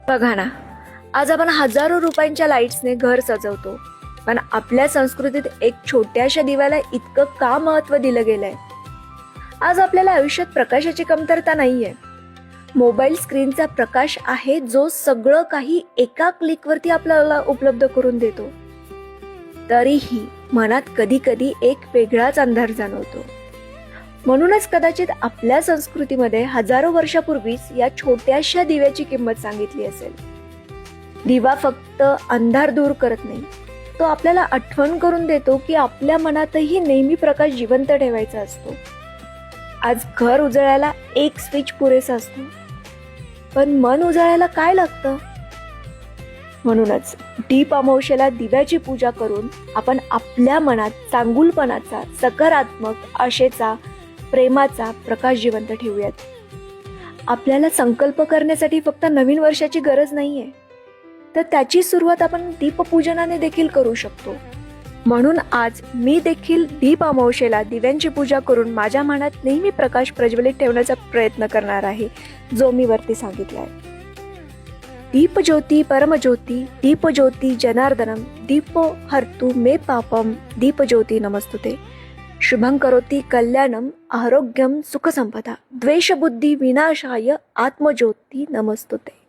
बघा ना, आज आपण हजारो रुपयांच्या लाईट्सने घर सजवतो, पण आपल्या संस्कृतीत एक छोट्याशा दिव्याला इतकं का महत्त्व दिलं गेलंय? आज आपल्याला आयुष्यात प्रकाशाची कमतरता नाहीये. मोबाईल स्क्रीनचा प्रकाश आहे, जो सगळं काही एका क्लिकवरती आपल्याला उपलब्ध करून देतो. तरीही मनात कधी कधी एक वेगळाच अंधार जाणवतो. म्हणूनच कदाचित आपल्या संस्कृतीमध्ये हजारो वर्षापूर्वीच या छोट्याशा दिव्याची किंमत सांगितली असेल. दिवा फक्त अंधार दूर करत नाही, तो आपल्याला आठवण करून देतो की आपल्या मनातही नेहमी प्रकाश जिवंत ठेवायचा असतो. आज घर उजळायला एक स्विच पुरेसा असतो, पण मन उजळायला काय लागतं? म्हणूनच दीप अमावस्येला दिव्याची पूजा करून आपण आपल्या मनात चांगुलपणाचा, सकारात्मक, आशेचा, प्रेमाचा प्रकाश जिवंत ठेवूयात. आपल्याला संकल्प करण्यासाठी फक्त नवीन वर्षाची गरज नाहीये, तर त्याची सुरुवात आपण दीपपूजनाने देखील करू शकतो. म्हणून आज मी देखील दीप अमावस्येला दिव्यांची पूजा करून माझ्या मनात नेहमी प्रकाश प्रज्वलित ठेवण्याचा प्रयत्न करणार आहे, जो मी वरती सांगितलाय. दीपज्योती परमज्योती दीपज्योती जनार्दनम दीपो हर्तु मे पापम दीपज्योती नमस्तुते. शुभं करोति कल्याणम आरोग्यम सुखसंपदा द्वेषबुद्धी विनाशाय आत्मज्योती नमस्तुते.